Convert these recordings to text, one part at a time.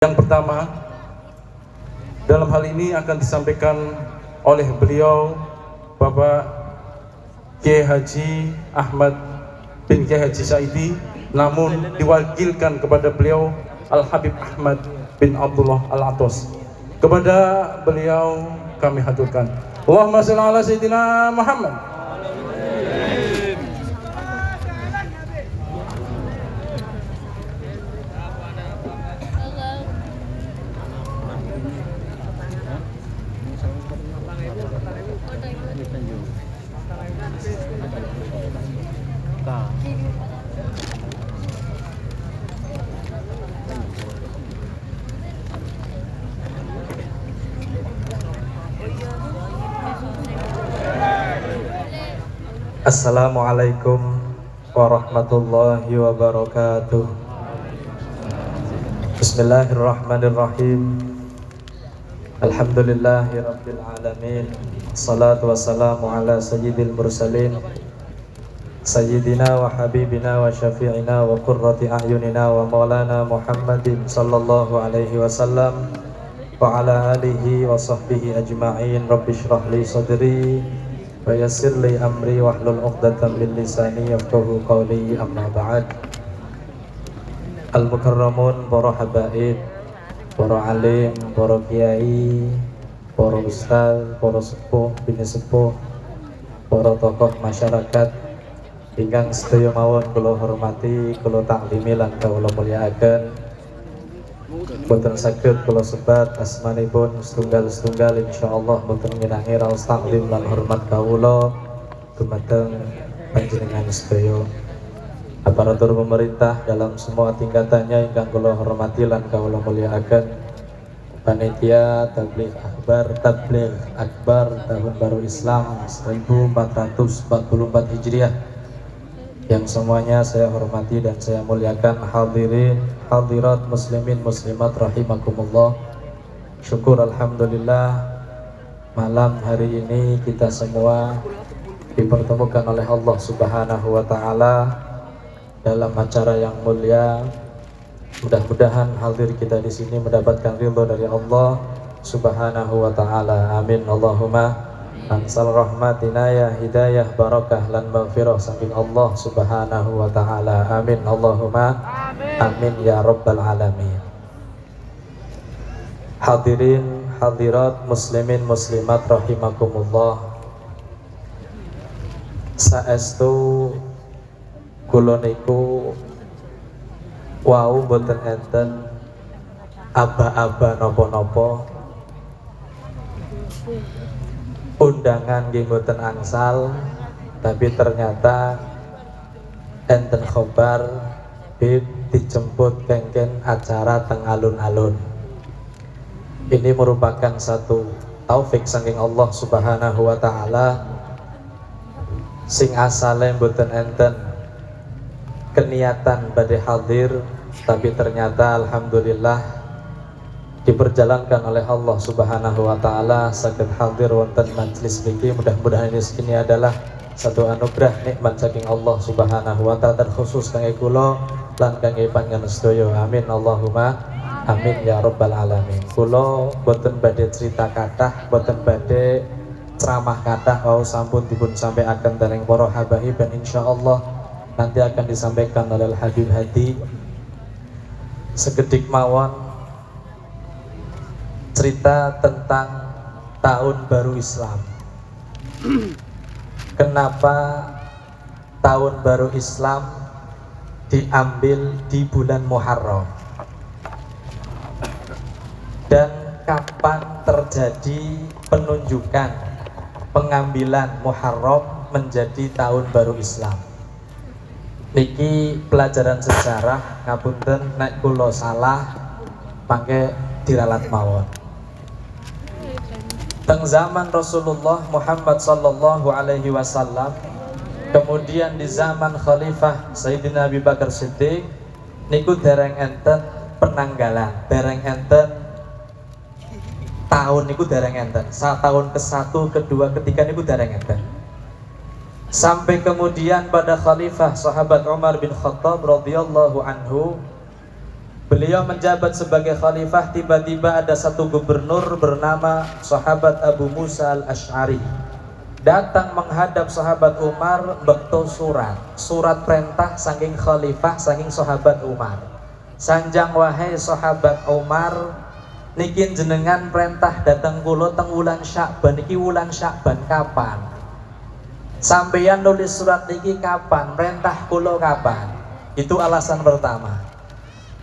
Yang pertama, dalam hal ini akan disampaikan oleh beliau Bapak Kiai Haji Ahmad bin Kiai Haji Saidi, namun diwakilkan kepada beliau Al Habib Ahmad bin Abdullah Al Atos. Kepada beliau kami haturkan Allahumma shalli ala Sayyidina Muhammad. Assalamualaikum warahmatullahi wabarakatuh. Bismillahirrahmanirrahim. Alhamdulillahi rabbil alamin. Salatu wassalamu ala sayyidil mursalin Sayyidina wa habibina wa syafi'ina wa qurrati a'yunina wa maulana Muhammadin sallallahu alaihi wasallam wa ala alihi wa sahbihi ajma'in. Rabbi shrah li sadri wa yassir li amri wahlul 'uqdatam min lisani yafqahu qawli, amma ba'd. Al-mukarramun, para habaib, para alim, para kiai, para ustaz, para sepuh, bini sepuh, para tokoh masyarakat ingkang sedaya mawon kula hormati, kula taklimi lan kula mulyakaken. Boten saged kula sebat asmanipun setunggal-setunggal, insyaallah boten nginangi raos taklim lan hormat kawula dumateng panjenengan sedaya aparatur pemerintah dalam semua tingkatannya ingkang kula hormati lan kawula mulyakaken. Panitia Tabligh Akbar Tahun Baru Islam 1444 Hijriah yang semuanya saya hormati dan saya muliakan, hadirin hadirat muslimin muslimat rahimakumullah. Syukur alhamdulillah, malam hari ini kita semua dipertemukan oleh Allah Subhanahu wa taala dalam acara yang mulia. Mudah-mudahan hadir kita di sini mendapatkan ridho dari Allah Subhanahu wa taala. Amin Allahumma. Ansal rahmatina ya hidayah barakah lan maghfirah saking Allah Subhanahu wa taala. Amin Allahumma amin ya rabbal alamin. Hadirin hadirat muslimin muslimat rahimakumullah. Saestu kula niku wau boten enten aba-aba napa-napa, undangan nggih mboten angsal, tapi ternyata enten khobar bib dijemput kengken acara teng alun-alun. Ini merupakan satu taufik saking Allah Subhanahu wa taala, sing asale mboten enten keniatan badhe hadir, tapi ternyata alhamdulillah diperjalankan oleh Allah Subhanahu wa taala saged hadir wonten majelis niki. Mudah-mudahan ini adalah satu anugerah nikmat saking Allah Subhanahu wa taala, terkhusus kangge kula lan kangge panjenengan sedaya. Amin Allahumma amin ya rabbal alamin. Kula boten badhe cerita kathah, boten badhe ceramah kathah, wau sampun dipun sampaiaken dening para habaib dan insyaallah nanti akan disampaikan oleh Al Habib Hadi sekedik mawon cerita tentang tahun baru Islam. Kenapa tahun baru Islam diambil di bulan Muharram dan kapan terjadi penunjukan pengambilan Muharram menjadi tahun baru Islam. Niki pelajaran sejarah, ngapunten nek kula salah mangke diralat mawon. Teng zaman Rasulullah Muhammad sallallahu alaihi wasallam, kemudian di zaman Khalifah Sayyidina Abu Bakar Siddiq niku dereng enten penanggalan, dereng enten tahun niku dereng enten. Tahun ke-1, kedua, ketiga niku dereng enten. Sampai kemudian pada Khalifah sahabat Umar bin Khattab radhiyallahu anhu Beliau menjabat sebagai khalifah, tiba-tiba ada satu gubernur bernama sahabat Abu Musa al-Ash'ari datang menghadap sahabat Umar bekto surat perintah saking khalifah saking sahabat Umar. Sanjang wahai sahabat Umar, niki jenengan perintah datang kula teng wulan Sya'ban. Niki wulan Sya'ban kapan? Sampeyan nulis surat niki kapan? Perintah kula kapan? Itu alasan pertama.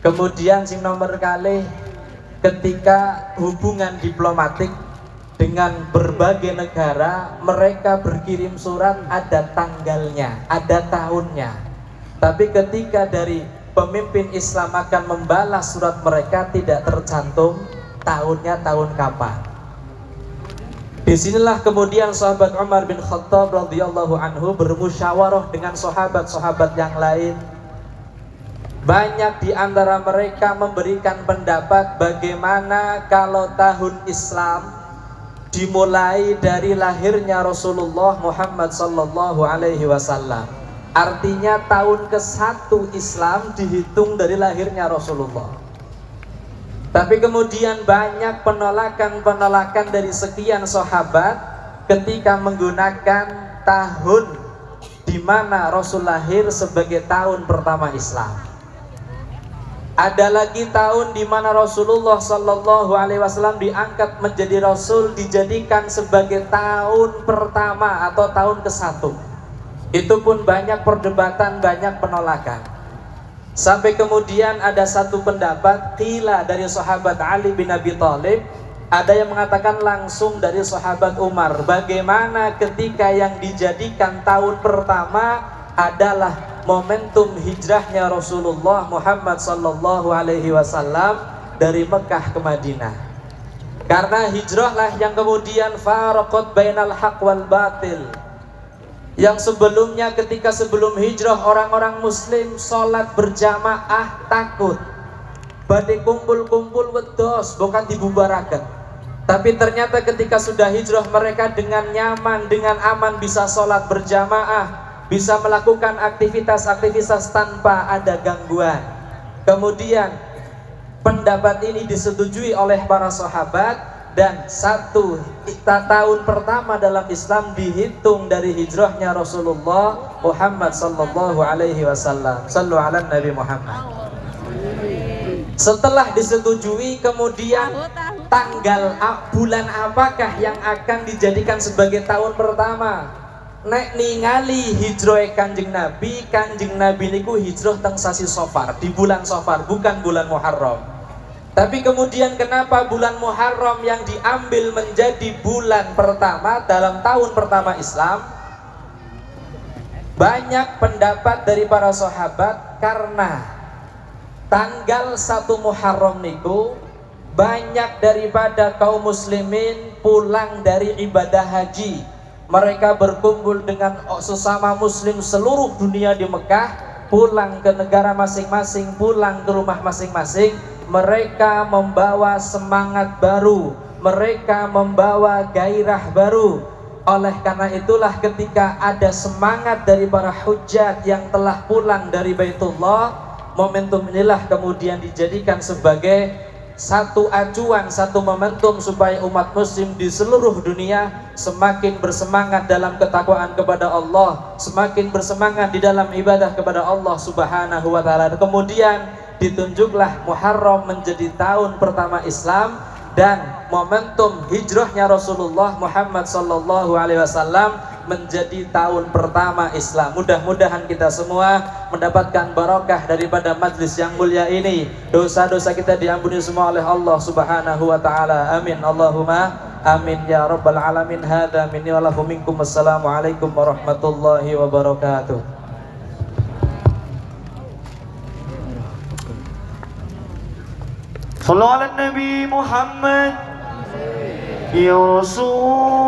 Kemudian sing nomor kali, ketika hubungan diplomatik dengan berbagai negara, mereka berkirim surat ada tanggalnya, ada tahunnya. Tapi ketika dari pemimpin Islam akan membalas surat mereka, tidak tercantum tahunnya, tahun kapan. Disinilah kemudian sahabat Umar bin Khattab radhiyallahu anhu bermusyawarah dengan sahabat-sahabat yang lain. Banyak di antara mereka memberikan pendapat bagaimana kalau tahun Islam dimulai dari lahirnya Rasulullah Muhammad sallallahu alaihi wasallam. Artinya tahun ke-1 Islam dihitung dari lahirnya Rasulullah. Tapi kemudian banyak penolakan dari sekian sahabat ketika menggunakan tahun di mana Rasul lahir sebagai tahun pertama Islam. Ada lagi tahun di mana Rasulullah sallallahu alaihi wasallam diangkat menjadi rasul, dijadikan sebagai tahun pertama atau tahun ke-1. Itu pun banyak perdebatan, banyak penolakan. Sampai kemudian ada satu pendapat qila dari sahabat Ali bin Abi Thalib, ada yang mengatakan langsung dari sahabat Umar, bagaimana ketika yang dijadikan tahun pertama adalah momentum hijrahnya Rasulullah Muhammad sallallahu alaihi wasallam dari Mekah ke Madinah. Karena hijrahlah yang kemudian faraqat bainal haq wal batil. Yang sebelumnya ketika sebelum hijrah orang-orang muslim sholat berjamaah takut. Badai kumpul-kumpul wedos bukan dibubarakan. Tapi ternyata ketika sudah hijrah mereka dengan nyaman, dengan aman bisa sholat berjamaah, bisa melakukan aktivitas-aktivitas tanpa ada gangguan. Kemudian pendapat ini disetujui oleh para sahabat dan satu tahun pertama dalam Islam dihitung dari hijrahnya Rasulullah Muhammad sallallahu alaihi wasallam. Sallu ala Nabi Muhammad. Setelah disetujui, kemudian tanggal bulan apakah yang akan dijadikan sebagai tahun pertama? Nek ningali hijrah kanjeng Nabi niku hijrah teng sasi Safar, di bulan Safar, bukan bulan Muharram. Tapi kemudian kenapa bulan Muharram yang diambil menjadi bulan pertama dalam tahun pertama Islam? Banyak pendapat dari para sahabat karena tanggal 1 Muharram niku banyak daripada kaum muslimin pulang dari ibadah haji. Mereka berkumpul dengan sesama muslim seluruh dunia di Mekah, pulang ke negara masing-masing, pulang ke rumah masing-masing. Mereka membawa semangat baru, mereka membawa gairah baru. Oleh karena itulah ketika ada semangat dari para hujjat yang telah pulang dari Baitullah, momentum inilah kemudian dijadikan sebagai satu acuan, satu momentum supaya umat muslim di seluruh dunia semakin bersemangat dalam ketakwaan kepada Allah, semakin bersemangat di dalam ibadah kepada Allah subhanahu wa ta'ala. Kemudian ditunjuklah Muharram menjadi tahun pertama Islam dan momentum hijrahnya Rasulullah Muhammad sallallahu alaihi wasallam menjadi tahun pertama Islam. Mudah-mudahan kita semua mendapatkan barokah daripada majlis yang mulia ini. Dosa-dosa kita diampuni semua oleh Allah subhanahu wa ta'ala. Amin Allahumma amin ya rabbal alamin. Hadza minni wa lakum minkum. Wassalamualaikum warahmatullahi wabarakatuh. Sallu ala Nabi Muhammad ya Rasul.